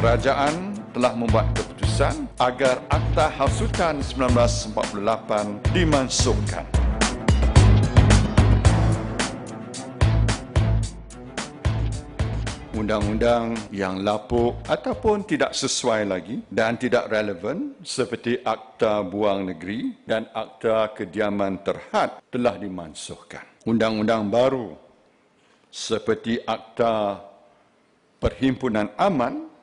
Kerajaan telah membuat keputusan agar Akta Hasutan 1948 dimansuhkan. Undang-undang yang lapuk ataupun tidak sesuai lagi dan tidak relevan seperti Akta Buang Negeri dan Akta Kediaman Terhad telah dimansuhkan. Undang-undang baru seperti Akta Perhimpunan Aman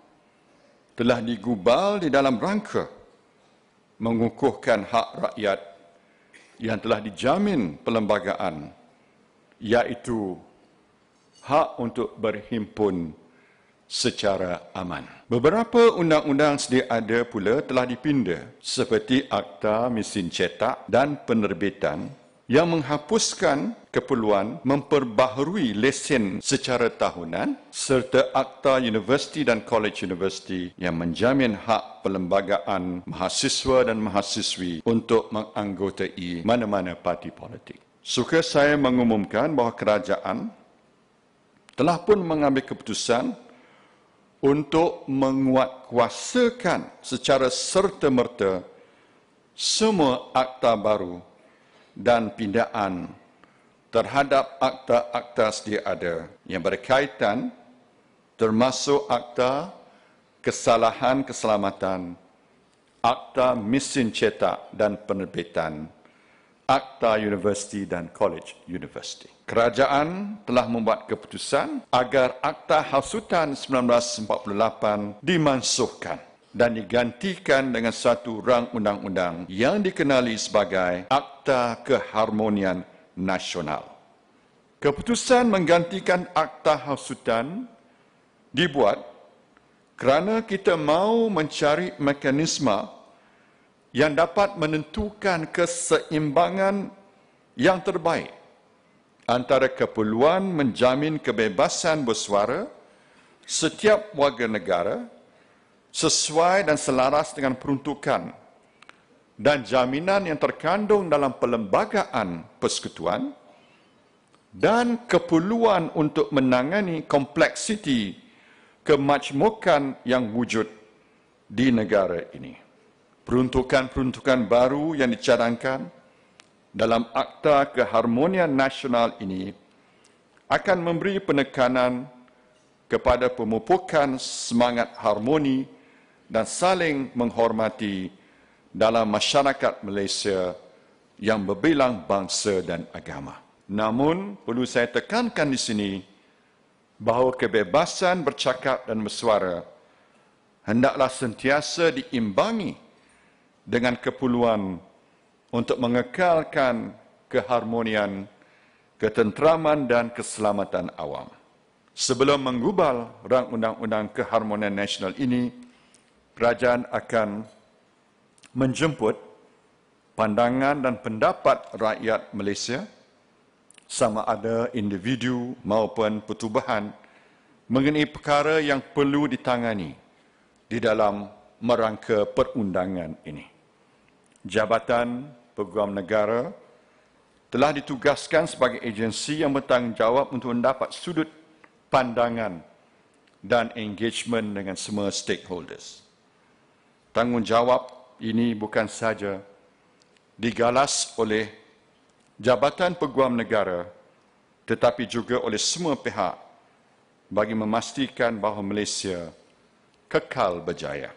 telah digubal di dalam rangka mengukuhkan hak rakyat yang telah dijamin perlembagaan, iaitu hak untuk berhimpun secara aman. Beberapa undang-undang sedia ada pula telah dipinda seperti Akta Mesin Cetak dan Penerbitan yang menghapuskan keperluan memperbaharui lesen secara tahunan serta Akta Universiti dan College Universiti yang menjamin hak perlembagaan mahasiswa dan mahasiswi untuk menganggotai mana-mana parti politik. Suka saya mengumumkan bahawa kerajaan telah pun mengambil keputusan untuk menguatkuasakan secara serta-merta semua akta baru dan pindaan terhadap akta-akta sedia ada yang berkaitan termasuk Akta Kesalahan Keselamatan, Akta Mesin Cetak dan Penerbitan, Akta Universiti dan College Universiti. Kerajaan telah membuat keputusan agar Akta Hasutan 1948 dimansuhkan dan digantikan dengan satu rang undang-undang yang dikenali sebagai Akta Keharmonian Nasional. Keputusan menggantikan Akta Hasutan dibuat kerana kita mahu mencari mekanisme yang dapat menentukan keseimbangan yang terbaik antara keperluan menjamin kebebasan bersuara setiap warga negara sesuai dan selaras dengan peruntukan dan jaminan yang terkandung dalam Perlembagaan Persekutuan dan keperluan untuk menangani kompleksiti kemajmukan yang wujud di negara ini. Peruntukan-peruntukan baru yang dicadangkan dalam Akta Keharmonian Nasional ini akan memberi penekanan kepada pemupukan semangat harmoni dan saling menghormati dalam masyarakat Malaysia yang berbilang bangsa dan agama. Namun, perlu saya tekankan di sini bahawa kebebasan bercakap dan bersuara hendaklah sentiasa diimbangi dengan keperluan untuk mengekalkan keharmonian, ketenteraman dan keselamatan awam. Sebelum menggubal rang undang-undang keharmonian nasional ini, kerajaan akan menjemput pandangan dan pendapat rakyat Malaysia, sama ada individu maupun pertubuhan, mengenai perkara yang perlu ditangani di dalam merangka perundangan ini. Jabatan Peguam Negara telah ditugaskan sebagai agensi yang bertanggungjawab untuk mendapat sudut pandangan dan engagement dengan semua stakeholders. Tanggungjawab ini bukan sahaja digalas oleh Jabatan Peguam Negara tetapi juga oleh semua pihak bagi memastikan bahawa Malaysia kekal berjaya.